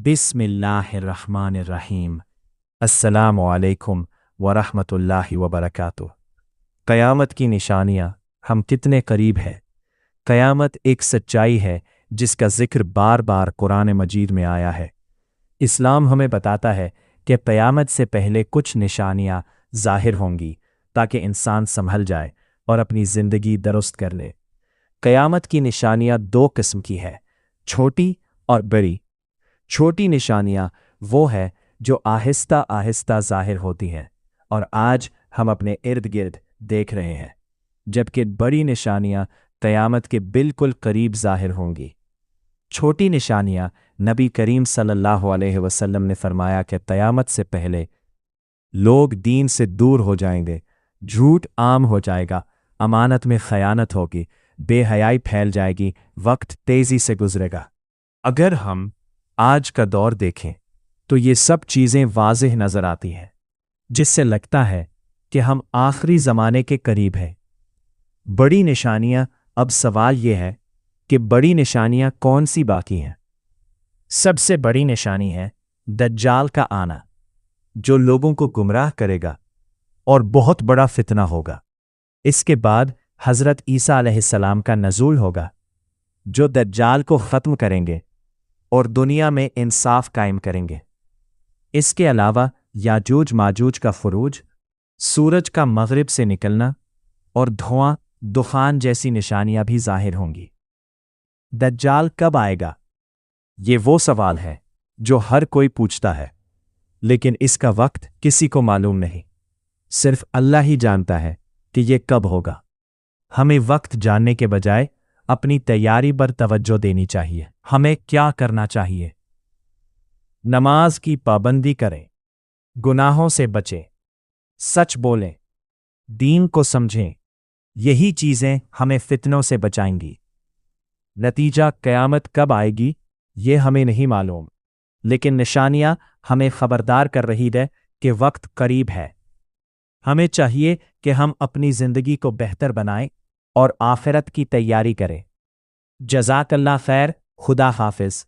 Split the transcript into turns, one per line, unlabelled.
बिस्मिल्लाहिर्रहमानिर्रहीम। अस्सलामु अलैकुम वरहमतुल्लाहि वबरकातुह। क़यामत की निशानियाँ हम कितने करीब हैं। क़यामत एक सच्चाई है जिसका ज़िक्र बार बार कुरान मजीद में आया है। इस्लाम हमें बताता है कि क़यामत से पहले कुछ निशानियाँ ज़ाहिर होंगी ताकि इंसान संभल जाए और अपनी ज़िंदगी दुरुस्त कर ले। क़यामत की निशानियाँ दो किस्म की है, छोटी और बड़ी। छोटी निशानियाँ वो है जो आहिस्ता आहिस्ता ज़ाहिर होती हैं और आज हम अपने इर्द गिर्द देख रहे हैं, जबकि बड़ी निशानियाँ क़यामत के बिल्कुल करीब ज़ाहिर होंगी। छोटी निशानियाँ नबी करीम सल्लल्लाहु अलैहि वसल्लम ने फरमाया कि क़यामत से पहले लोग दीन से दूर हो जाएंगे, झूठ आम हो जाएगा, अमानत में खयानत होगी, बेहयाई फैल जाएगी, वक्त तेज़ी से गुजरेगा। अगर हम आज का दौर देखें तो ये सब चीज़ें वाज़ेह नज़र आती हैं, जिससे लगता है कि हम आखिरी ज़माने के करीब हैं। बड़ी निशानियाँ, अब सवाल ये है कि बड़ी निशानियाँ कौन सी बाकी हैं। सबसे बड़ी निशानी है दज्जाल का आना, जो लोगों को गुमराह करेगा और बहुत बड़ा फितना होगा। इसके बाद हज़रत ईसा अलैहिस्सलाम का नज़ूल होगा, जो दज्जाल को ख़त्म करेंगे और दुनिया में इंसाफ कायम करेंगे। इसके अलावा याजूज माजूज का ख़ुरूज, सूरज का मग़रिब से निकलना और धुआं दुखान जैसी निशानियां भी ज़ाहिर होंगी। दज्जाल कब आएगा? ये वो सवाल है जो हर कोई पूछता है, लेकिन इसका वक्त किसी को मालूम नहीं। सिर्फ अल्लाह ही जानता है कि ये कब होगा। हमें वक्त जानने के बजाय अपनी तैयारी पर तवज्जो देनी चाहिए। हमें क्या करना चाहिए? नमाज की पाबंदी करें, गुनाहों से बचें, सच बोलें, दीन को समझें। यही चीज़ें हमें फितनों से बचाएंगी। नतीजा क़यामत कब आएगी ये हमें नहीं मालूम, लेकिन निशानियां हमें खबरदार कर रही है कि वक्त करीब है। हमें चाहिए कि हम अपनी ज़िंदगी को बेहतर बनाएं और आखिरत की तैयारी करें। जज़ाकल्लाह खैर, खुदा हाफिज़।